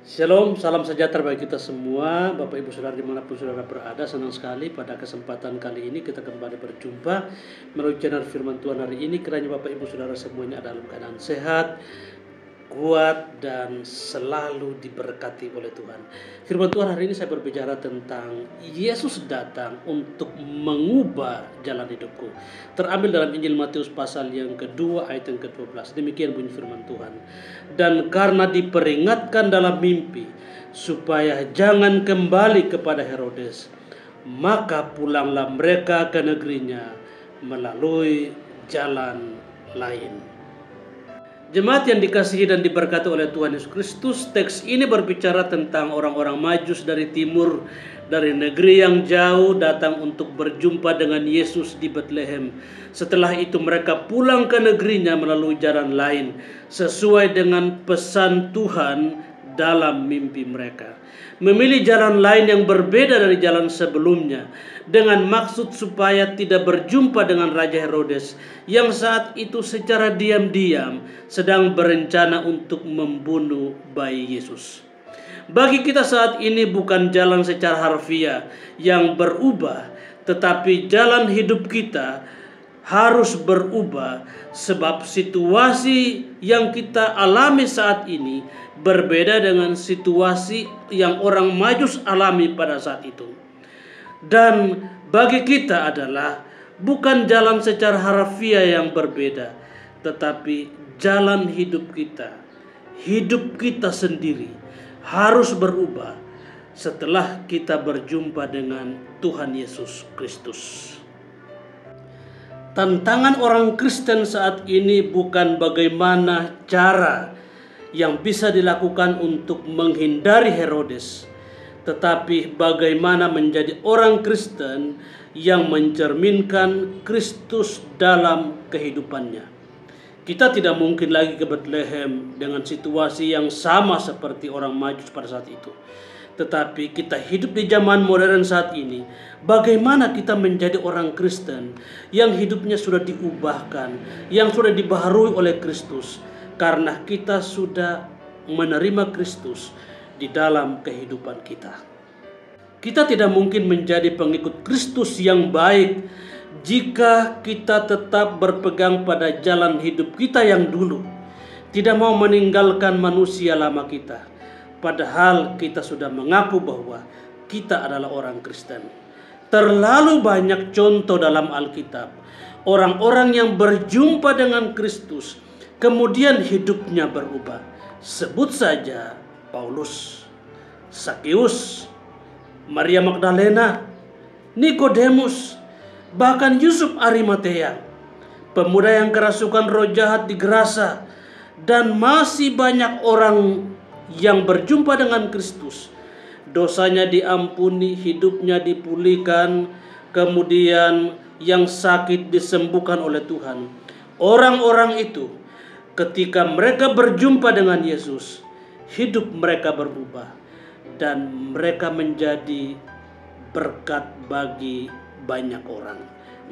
Shalom, salam sejahtera bagi kita semua, Bapak Ibu Saudara dimanapun saudara berada. Senang sekali pada kesempatan kali ini kita kembali berjumpa melalui channel Firman Tuhan hari ini. Kiranya Bapak Ibu Saudara semuanya dalam keadaan sehat, kuat, dan selalu diberkati oleh Tuhan. Firman Tuhan hari ini saya berbicara tentang Yesus datang untuk mengubah jalan hidupku. Terambil dalam Injil Matius pasal yang kedua ayat yang ke-12. Demikian bunyi firman Tuhan. Dan karena diperingatkan dalam mimpi supaya jangan kembali kepada Herodes, maka pulanglah mereka ke negerinya melalui jalan lain. Jemaat yang dikasihi dan diberkati oleh Tuhan Yesus Kristus, teks ini berbicara tentang orang-orang Majus dari timur, dari negeri yang jauh datang untuk berjumpa dengan Yesus di Betlehem. Setelah itu mereka pulang ke negerinya melalui jalan lain, sesuai dengan pesan Tuhan dalam mimpi mereka. Memilih jalan lain yang berbeda dari jalan sebelumnya, dengan maksud supaya tidak berjumpa dengan Raja Herodes yang saat itu secara diam-diam sedang berencana untuk membunuh bayi Yesus. Bagi kita saat ini bukan jalan secara harfiah yang berubah, tetapi jalan hidup kita harus berubah, sebab situasi yang kita alami saat ini berbeda dengan situasi yang orang Majus alami pada saat itu. Dan bagi kita adalah bukan jalan secara harfiah yang berbeda, tetapi jalan hidup kita sendiri harus berubah setelah kita berjumpa dengan Tuhan Yesus Kristus. Tantangan orang Kristen saat ini bukan bagaimana cara yang bisa dilakukan untuk menghindari Herodes, tetapi bagaimana menjadi orang Kristen yang mencerminkan Kristus dalam kehidupannya. Kita tidak mungkin lagi ke Betlehem dengan situasi yang sama seperti orang Majus pada saat itu. Tetapi kita hidup di zaman modern saat ini. Bagaimana kita menjadi orang Kristen yang hidupnya sudah diubahkan, yang sudah dibaharui oleh Kristus, karena kita sudah menerima Kristus di dalam kehidupan kita. Kita tidak mungkin menjadi pengikut Kristus yang baik jika kita tetap berpegang pada jalan hidup kita yang dulu, tidak mau meninggalkan manusia lama kita. Padahal kita sudah mengaku bahwa kita adalah orang Kristen. Terlalu banyak contoh dalam Alkitab, orang-orang yang berjumpa dengan Kristus kemudian hidupnya berubah. Sebut saja Paulus, Sakeus, Maria Magdalena, Nikodemus, bahkan Yusuf Arimatea, pemuda yang kerasukan roh jahat di Gerasa, dan masih banyak orang yang berjumpa dengan Kristus. Dosanya diampuni, hidupnya dipulihkan, kemudian yang sakit disembuhkan oleh Tuhan. Orang-orang itu ketika mereka berjumpa dengan Yesus, hidup mereka berubah dan mereka menjadi berkat bagi banyak orang.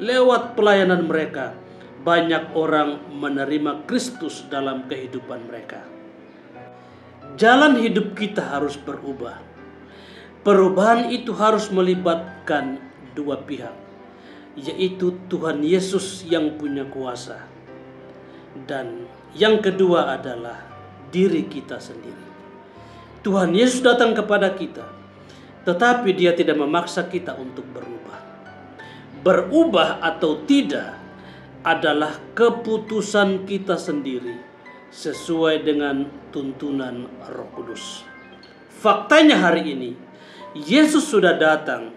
Lewat pelayanan mereka, banyak orang menerima Kristus dalam kehidupan mereka. Jalan hidup kita harus berubah. Perubahan itu harus melibatkan dua pihak, yaitu Tuhan Yesus yang punya kuasa, dan yang kedua adalah diri kita sendiri. Tuhan Yesus datang kepada kita, tetapi Dia tidak memaksa kita untuk berubah. Berubah atau tidak adalah keputusan kita sendiri, sesuai dengan tuntunan Roh Kudus. Faktanya hari ini Yesus sudah datang,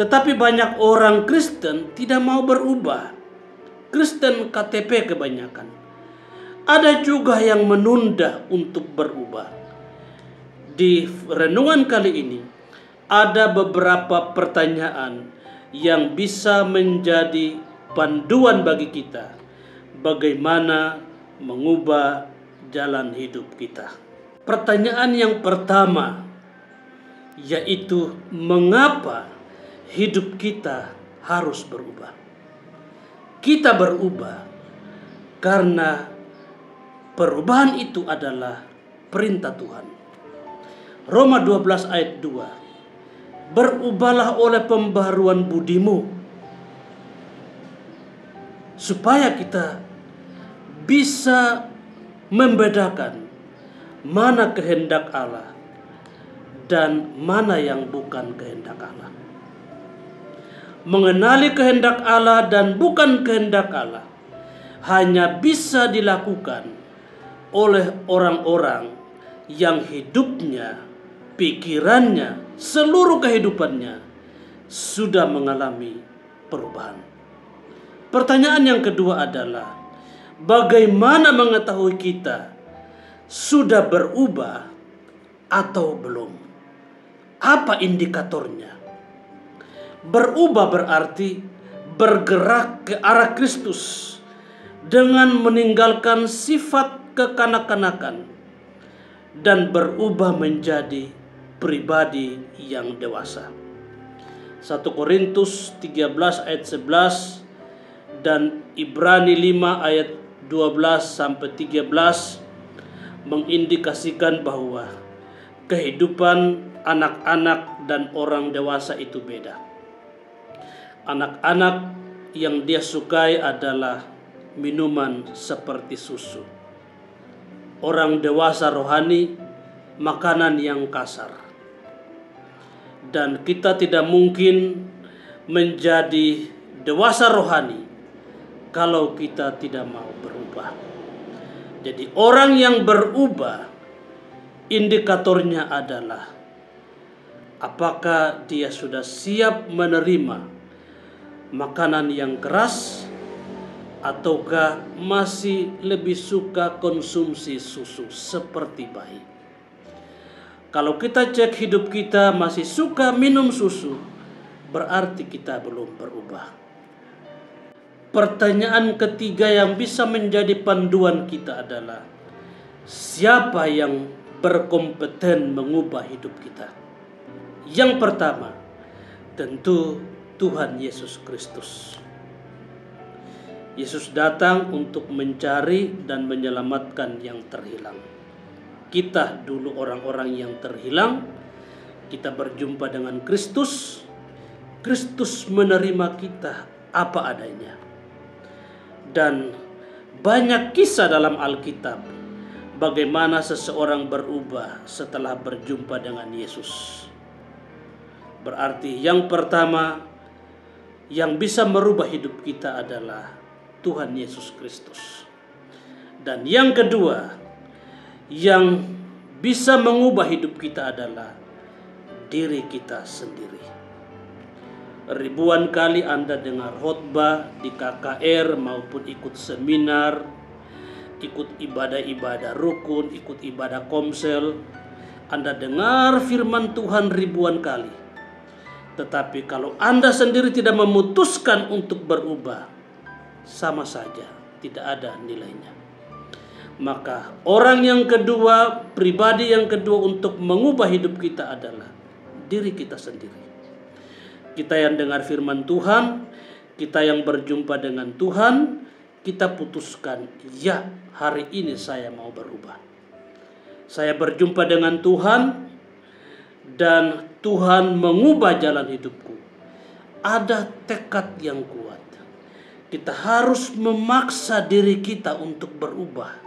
tetapi banyak orang Kristen tidak mau berubah. Kristen KTP kebanyakan. Ada juga yang menunda untuk berubah. Di renungan kali ini ada beberapa pertanyaan yang bisa menjadi panduan bagi kita bagaimana mengubah jalan hidup kita. Pertanyaan yang pertama yaitu mengapa hidup kita harus berubah? Kita berubah karena perubahan itu adalah perintah Tuhan. Roma 12 ayat 2. Berubahlah oleh pembaharuan budimu, supaya kita bisa membedakan mana kehendak Allah dan mana yang bukan kehendak Allah. Mengenali kehendak Allah dan bukan kehendak Allah hanya bisa dilakukan oleh orang-orang yang hidupnya, pikirannya, seluruh kehidupannya sudah mengalami perubahan. Pertanyaan yang kedua adalah, bagaimana mengetahui kita sudah berubah atau belum? Apa indikatornya? Berubah berarti bergerak ke arah Kristus dengan meninggalkan sifat kekanak-kanakan dan berubah menjadi pribadi yang dewasa. 1 Korintus 13 ayat 11 dan Ibrani 5 ayat 12 sampai 13 mengindikasikan bahwa kehidupan anak-anak dan orang dewasa itu beda. Anak-anak yang dia sukai adalah minuman seperti susu. Orang dewasa rohani makanan yang kasar. Dan kita tidak mungkin menjadi dewasa rohani kalau kita tidak mau berubah. Jadi orang yang berubah, indikatornya adalah apakah dia sudah siap menerima makanan yang keras, ataukah masih lebih suka konsumsi susu seperti bayi. Kalau kita cek hidup kita masih suka minum susu, berarti kita belum berubah. Pertanyaan ketiga yang bisa menjadi panduan kita adalah, siapa yang berkompeten mengubah hidup kita? Yang pertama, tentu Tuhan Yesus Kristus. Yesus datang untuk mencari dan menyelamatkan yang terhilang. Kita dulu orang-orang yang terhilang, kita berjumpa dengan Kristus. Kristus menerima kita apa adanya. Dan banyak kisah dalam Alkitab bagaimana seseorang berubah setelah berjumpa dengan Yesus. Berarti yang pertama yang bisa merubah hidup kita adalah Tuhan Yesus Kristus. Dan yang kedua yang bisa mengubah hidup kita adalah diri kita sendiri. Ribuan kali Anda dengar khotbah di KKR maupun ikut seminar, ikut ibadah-ibadah rukun, ikut ibadah komsel. Anda dengar firman Tuhan ribuan kali. Tetapi kalau Anda sendiri tidak memutuskan untuk berubah, sama saja tidak ada nilainya. Maka orang yang kedua, pribadi yang kedua untuk mengubah hidup kita adalah diri kita sendiri. Kita yang dengar firman Tuhan, kita yang berjumpa dengan Tuhan, kita putuskan, ya hari ini saya mau berubah. Saya berjumpa dengan Tuhan dan Tuhan mengubah jalan hidupku. Ada tekad yang kuat. Kita harus memaksa diri kita untuk berubah.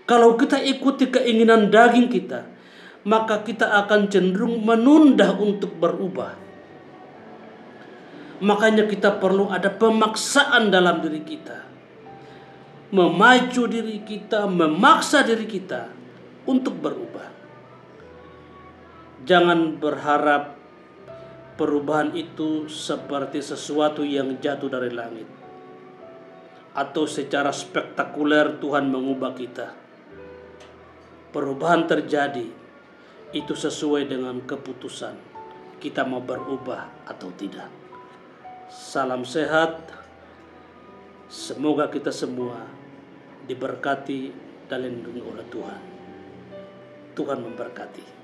Kalau kita ikuti keinginan daging kita, maka kita akan cenderung menunda untuk berubah. Makanya kita perlu ada pemaksaan dalam diri kita. Memacu diri kita, memaksa diri kita untuk berubah. Jangan berharap perubahan itu seperti sesuatu yang jatuh dari langit, atau secara spektakuler Tuhan mengubah kita. Perubahan terjadi itu sesuai dengan keputusan kita mau berubah atau tidak. Salam sehat. Semoga kita semua diberkati dan dilindungi oleh Tuhan. Tuhan memberkati.